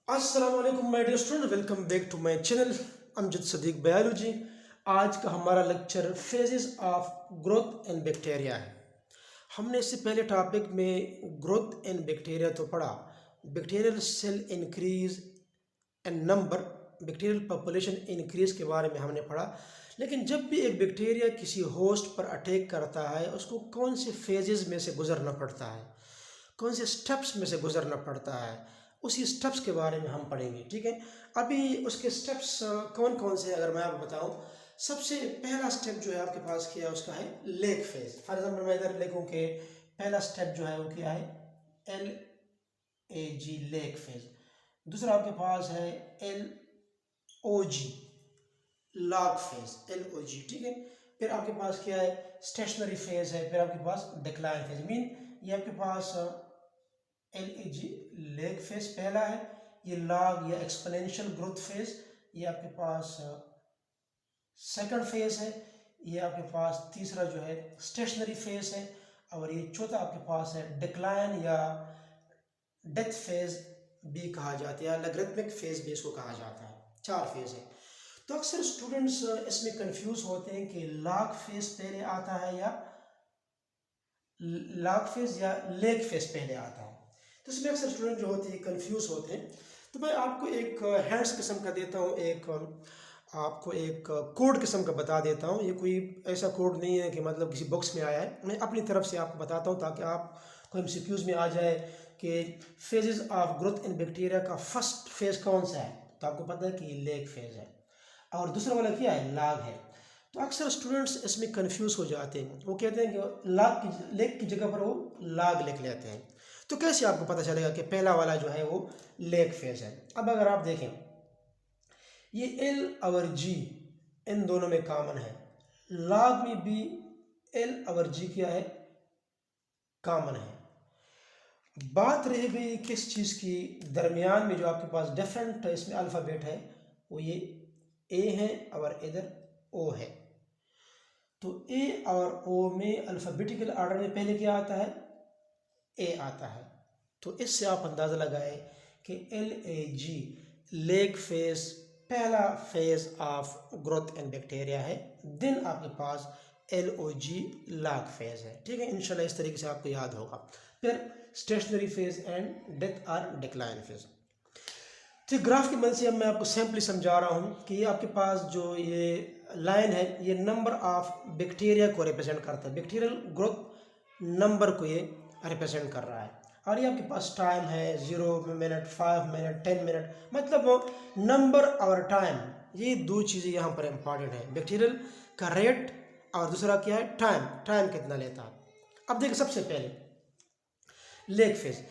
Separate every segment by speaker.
Speaker 1: अस्सलाम वालेकुम my dear student, welcome back to my channel Amjad Sadiq biology. आज का हमारा lecture phases of growth in bacteria है। हमने इससे पहले टॉपिक में ग्रोथ इन बैक्टीरिया तो पढ़ा, bacterial cell increase and number, bacterial population increase के बारे में हमने पढ़ा। लेकिन जब भी एक बैक्टीरिया किसी होस्ट पर अटैक करता है, उसको कौन से फेजेस में से गुजरना पड़ता है, कौन से स्टेप्स में से गुजरना पड़ता है, उसी स्टेप्स के बारे में हम पढ़ेंगे। ठीक है, अभी उसके स्टेप्स कौन कौन से अगर मैं आपको बताऊं, सबसे पहला स्टेप जो है आपके पास किया उसका है लेक फेज। फॉर एग्जाम्पल मैं इधर लिखूं कि पहला स्टेप जो है वो क्या है, LAG लेक फेज। दूसरा आपके पास है LOG लॉग फेज, LOG। ठीक है, फिर आपके पास क्या है, स्टेशनरी फेज है, फिर आपके पास डिक्लाइन फेज। मीन ये आपके पास LAG लेग फेज पहला है, ये लॉग या एक्सपोनेंशियल ग्रोथ फेज ये आपके पास सेकंड फेज है, ये आपके पास तीसरा जो है स्टेशनरी फेज है, और ये चौथा आपके पास है डिक्लाइन या डेथ फेज भी कहा जाता है, या लॉगरिथमिक फेज भी इसको कहा जाता है। चार फेज है। तो अक्सर स्टूडेंट्स इसमें कंफ्यूज होते हैं कि लॉग फेज पहले आता है या लॉग फेज या लेग फेज पहले आता है। तो इसमें अक्सर स्टूडेंट जो होते हैं कंफ्यूज होते हैं। तो मैं आपको एक हैंड्स किस्म का देता हूँ, एक आपको एक कोड किस्म का बता देता हूँ। ये कोई ऐसा कोड नहीं है कि मतलब किसी बुक्स में आया है, मैं अपनी तरफ से आपको बताता हूँ ताकि आप को MCQs में आ जाए कि phases of growth in bacteria का फर्स्ट फेज कौन सा है। तो आपको पता है कि ये लेग फेज है और दूसरा वाला क्या है, लॉग है। तो अक्सर स्टूडेंट्स इसमें कंफ्यूज हो जाते हैं, वो कहते हैं कि लेग की जगह पर वो लॉग लिख लेते हैं। तो कैसे आपको पता चलेगा कि पहला वाला जो है वो लेग फेज है। अब अगर आप देखें, ये L और G इन दोनों में कॉमन है, लॉग में भी L और G क्या है, कॉमन है। बात रह गई किस चीज़ की, दरमियान में जो आपके पास डिफरेंट इसमें अल्फ़ाबेट है, वो ये A है और इधर O है। तो A और O में अल्फ़ाबेटिकल ऑर्डर में पहले क्या आता है, A आता है। तो इससे आप अंदाज़ा लगाए कि LAG लेग फेज पहला phase of growth in bacteria है। देन आपके पास LOG लॉग फेज है। ठीक है, इंशाल्लाह इस तरीके से आपको याद होगा। फिर स्टेशनरी फेज एंड डेथ और डिक्लाइन फेज। तो ग्राफ की मदद से अब मैं आपको सिंपली समझा रहा हूँ कि ये आपके पास जो ये लाइन है, ये नंबर ऑफ बैक्टीरिया को रिप्रेजेंट करता है, बैक्टीरियल ग्रोथ नंबर को ये रिप्रेजेंट कर रहा है। और ये आपके पास टाइम है 0 मिनट, 5 मिनट, 10 मिनट, मतलब नंबर और टाइम, ये दो चीज़ें यहाँ पर इंपॉर्टेंट है। बैक्टीरियल का रेट और दूसरा क्या है, टाइम, टाइम कितना लेता है। अब देखिए, सबसे पहले लेग फेज।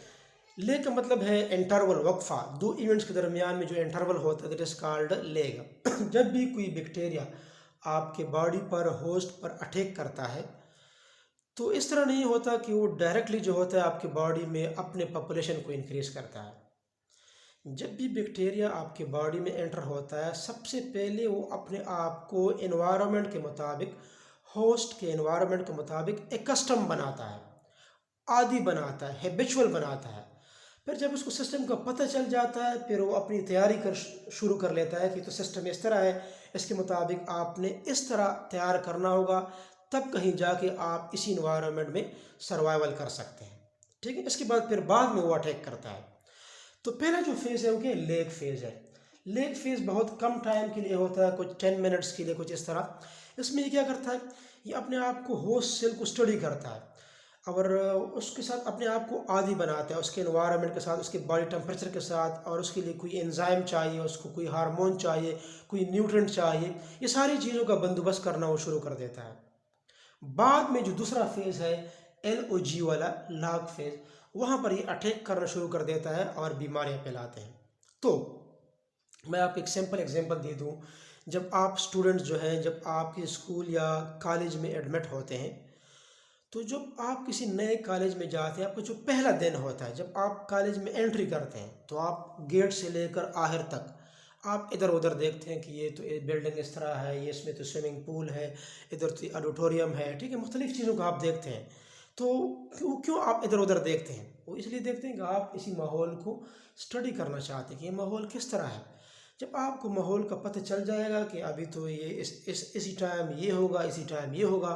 Speaker 1: लेग का मतलब है इंटरवल, वक्फा, दो इवेंट्स के दरमियान में जो इंटरवल होता है दैट इज कॉल्ड लेग। जब भी कोई बैक्टीरिया आपके बॉडी पर, होस्ट पर अटैक करता है, तो इस तरह नहीं होता कि वो डायरेक्टली जो होता है आपके बॉडी में अपने पॉपुलेशन को इंक्रीज करता है। जब भी बैक्टीरिया आपके बॉडी में एंटर होता है, सबसे पहले वो अपने आप को एनवायरनमेंट के मुताबिक, होस्ट के एनवायरनमेंट के मुताबिक एक कस्टम बनाता है, आदी बनाता है, हैबिचुअल बनाता है। फिर जब उसको सिस्टम का पता चल जाता है, फिर वो अपनी तैयारी शुरू कर लेता है कि तो सिस्टम इस तरह है, इसके मुताबिक आपने इस तरह तैयार करना होगा, तब कहीं जाके आप इसी इन्वायरमेंट में सर्वाइवल कर सकते हैं। ठीक है, इसके बाद फिर बाद में वो अटैक करता है। तो पहला जो फेज़ है वो क्या, लेग फेज़ है। लेग फेज़ बहुत कम टाइम के लिए होता है, कुछ 10 मिनट्स के लिए, कुछ इस तरह। इसमें ये क्या करता है, ये अपने आप को, होस्ट सेल को स्टडी करता है और उसके साथ अपने आप को आदी बनाता है, उसके एनवायरनमेंट के साथ, उसके बॉडी टेम्परेचर के साथ, और उसके लिए कोई एंजाइम चाहिए, उसको कोई हार्मोन चाहिए, कोई न्यूट्रिएंट चाहिए, ये सारी चीज़ों का बंदोबस्त करना वो शुरू कर देता है। बाद में जो दूसरा फेज़ है LOG वाला, लॉग फेज़, वहाँ पर ये अटैक करना शुरू कर देता है और बीमारियाँ फैलाते हैं। तो मैं आपको एक सिंपल एग्जांपल दे दूँ। जब आप स्टूडेंट्स जो हैं, जब आपके स्कूल या कॉलेज में एडमिट होते हैं, तो जब आप किसी नए कॉलेज में जाते हैं, आपका जो पहला दिन होता है, जब आप कॉलेज में एंट्री करते हैं, तो आप गेट से लेकर आखिर तक आप इधर उधर देखते हैं कि ये तो ये बिल्डिंग इस तरह है, ये इसमें तो स्विमिंग पूल है, इधर तो ऑडिटोरियम है, ठीक है, मुख्तलिफ़ चीज़ों को आप देखते हैं। तो क्यों आप इधर उधर देखते हैं? वो इसलिए देखते हैं कि आप इसी माहौल को स्टडी करना चाहते हैं कि ये माहौल किस तरह है। जब आपको माहौल का पता चल जाएगा कि अभी तो ये इसी टाइम ये होगा, इसी टाइम ये होगा,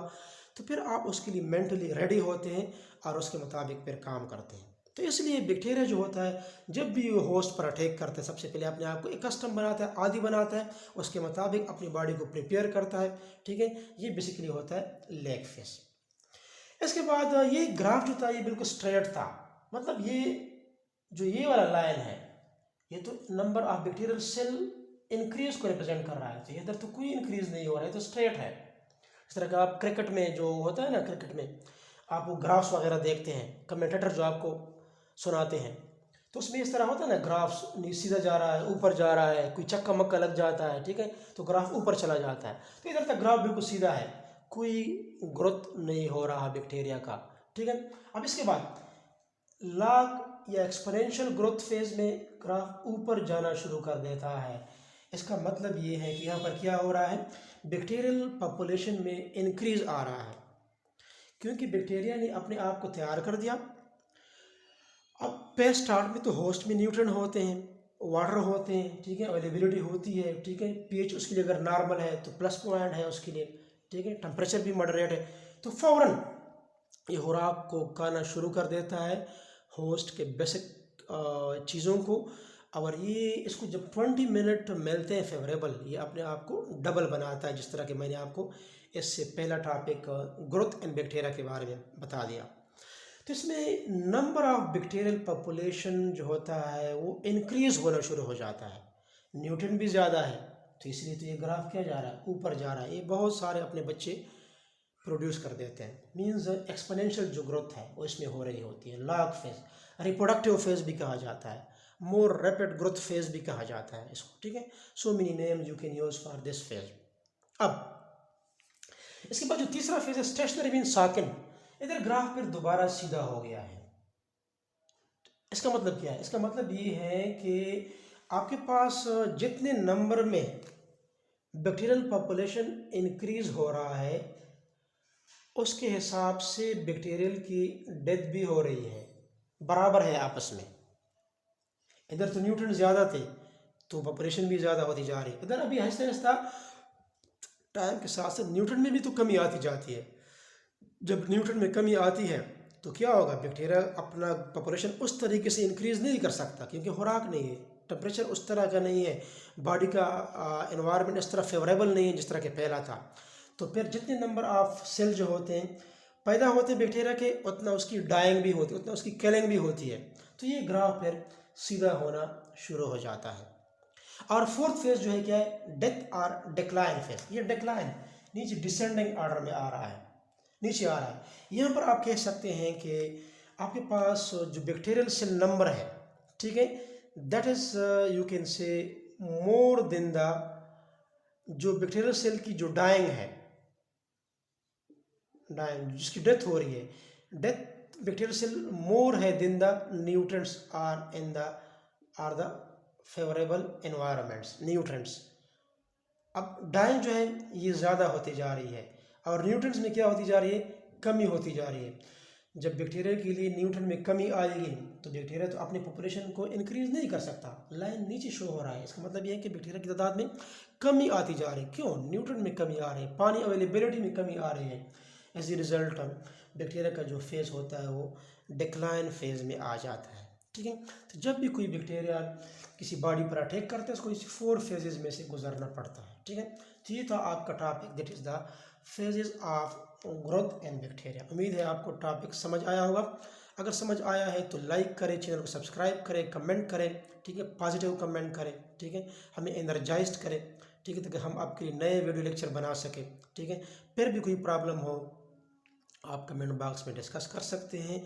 Speaker 1: तो फिर आप उसके लिए मेंटली रेडी होते हैं और उसके मुताबिक फिर काम करते हैं। तो इसलिए बैक्टीरिया जो होता है, जब भी वो होस्ट पर अटैक करता है, सबसे पहले अपने आप को एक कस्टम बनाता है, आदी बनाता है, उसके मुताबिक अपनी बॉडी को प्रिपेयर करता है। ठीक है, ये बेसिकली होता है लेग फेस। इसके बाद ये ग्राफ जो था ये बिल्कुल स्ट्रेट था, मतलब ये जो ये वाला लाइन है ये तो number of bacterial cell increase को रिप्रेजेंट कर रहा है। तो इधर तो कोई इंक्रीज नहीं हो रहा है, तो स्ट्रेट है। इस तरह का आप क्रिकेट में जो होता है ना, क्रिकेट में आप वो ग्राफ्स वगैरह देखते हैं, कमेंटेटर जो आपको सुनाते हैं, तो उसमें इस तरह होता है ना, ग्राफ्स सीधा जा रहा है, ऊपर जा रहा है, कोई चक्का मक्का लग जाता है, ठीक है, तो ग्राफ ऊपर चला जाता है। तो इधर तक ग्राफ बिल्कुल सीधा है, कोई ग्रोथ नहीं हो रहा बैक्टीरिया का। ठीक है, अब इसके बाद लॉग या एक्सपोनेंशियल ग्रोथ फेज में ग्राफ ऊपर जाना शुरू कर देता है। इसका मतलब ये है कि यहाँ पर क्या हो रहा है, बैक्टीरियल पॉपुलेशन में इंक्रीज आ रहा है, क्योंकि बैक्टीरिया ने अपने आप को तैयार कर दिया। अब पे स्टार्ट में तो होस्ट में न्यूट्रन होते हैं, वाटर होते हैं, ठीक है, अवेलेबिलिटी होती है, ठीक है, पीएच उसके लिए अगर नॉर्मल है तो प्लस पॉइंट है उसके लिए, ठीक है, टेम्परेचर भी मॉडरेट है, तो फौरन ये खुराक को खाना शुरू कर देता है होस्ट के बेसिक चीज़ों को। और ये इसको जब 20 मिनट मिलते हैं फेवरेबल, ये अपने आप को डबल बनाता है, जिस तरह के मैंने आपको इससे पहला टॉपिक ग्रोथ इन बैक्टीरिया के बारे में बता दिया। तो इसमें नंबर ऑफ बैक्टीरियल पॉपुलेशन जो होता है वो इंक्रीज होना शुरू हो जाता है, न्यूट्रन भी ज़्यादा है, तो इसलिए तो ये ग्राफ क्या जा रहा है, ऊपर जा रहा है। ये बहुत सारे अपने बच्चे प्रोड्यूस कर देते हैं, मींस एक्सपोनेंशियल जो ग्रोथ है वो इसमें हो रही होती है। लॉग फेज, रिप्रोडक्टिव फेज भी कहा जाता है, मोर रैपिड ग्रोथ फेज भी कहा जाता है इसको, ठीक है। So many names you can use for this phase. अब इसके बाद जो तीसरा फेज है स्टेशनरी मीन साकिन, इधर ग्राफ फिर दोबारा सीधा हो गया है। इसका मतलब क्या है, इसका मतलब ये है कि आपके पास जितने नंबर में बैक्टीरियल पॉपुलेशन इंक्रीज हो रहा है उसके हिसाब से बैक्टीरियल की डेथ भी हो रही है, बराबर है आपस में। इधर तो न्यूट्रन ज़्यादा थे तो पॉपुलेशन भी ज़्यादा होती जा रही है, इधर अभी आहिस्ता आहिस्ता टाइम के साथ साथ न्यूट्रन में भी तो कमी आती जाती है। जब न्यूट्रन में कमी आती है तो क्या होगा, बैक्टीरिया अपना पॉपुलेशन उस तरीके से इंक्रीज़ नहीं कर सकता, क्योंकि खुराक नहीं है, टेम्परेचर उस तरह का नहीं है, बॉडी का एनवायरनमेंट इस तरह फेवरेबल नहीं है जिस तरह के पहला था। तो फिर जितने नंबर ऑफ सेल जो होते हैं पैदा होते हैं बैक्टीरिया के, उतना उसकी डाइंग भी होती है, उतना उसकी किलिंग भी होती है। तो ये ग्राफ फिर सीधा होना शुरू हो जाता है। और फोर्थ फेज जो है क्या है, डेथ और डिक्लाइन फेज। ये डिक्लाइन नीचे डिसेंडिंग ऑर्डर में आ रहा है, नीचे आ रहा है। यहाँ पर आप कह सकते हैं कि आपके पास जो बैक्टीरियल सेल नंबर है, ठीक है, that is you can say more than the जो बैक्टीरियल सेल की जो डाइंग है, डाइंग जिसकी डेथ हो रही है, डेथ बैक्टीरियल सेल मोर है then the nutrients are in the are the favourable environments nutrients. अब डाइंग जो है ये ज़्यादा होती जा रही है और न्यूट्रिएंट्स में क्या होती जा रही है, कमी होती जा रही है। जब बैक्टीरिया के लिए न्यूट्रिएंट में कमी आएगी तो बैक्टीरिया तो अपनी पॉपुलेशन को इंक्रीज नहीं कर सकता। लाइन नीचे शो हो रहा है, इसका मतलब ये है कि बैक्टीरिया की तादाद में कमी आती जा रही है। क्यों, न्यूट्रिएंट में कमी आ रही है, पानी अवेलेबिलिटी में कमी आ रही है। एज ए रिजल्ट बैक्टीरिया का जो फेज होता है वो डिक्लाइन फेज में आ जाता है, ठीक है। तो जब भी कोई बैक्टीरिया किसी बॉडी पर अटैक करता है उसको इसी 4 फेजेस में से गुजरना पड़ता है, ठीक है। तो ये था आपका topic, that is the phases of growth in bacteria. उम्मीद है आपको टॉपिक समझ आया होगा। अगर समझ आया है तो लाइक करें, चैनल को सब्सक्राइब करें, कमेंट करें, ठीक है, पॉजिटिव कमेंट करें, ठीक है, हमें एनर्जाइज्ड करें, ठीक है, ताकि हम आपके लिए नए वीडियो लेक्चर बना सकें, ठीक है। फिर भी कोई प्रॉब्लम हो आप कमेंट बॉक्स में डिस्कस कर सकते हैं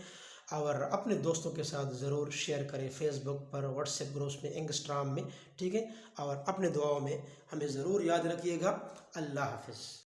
Speaker 1: और अपने दोस्तों के साथ ज़रूर शेयर करें, फेसबुक पर, व्हाट्सएप ग्रुप्स में, इंस्टाग्राम में, ठीक है। और अपने दुआओं में हमें ज़रूर याद रखिएगा। अल्लाह हाफिज़।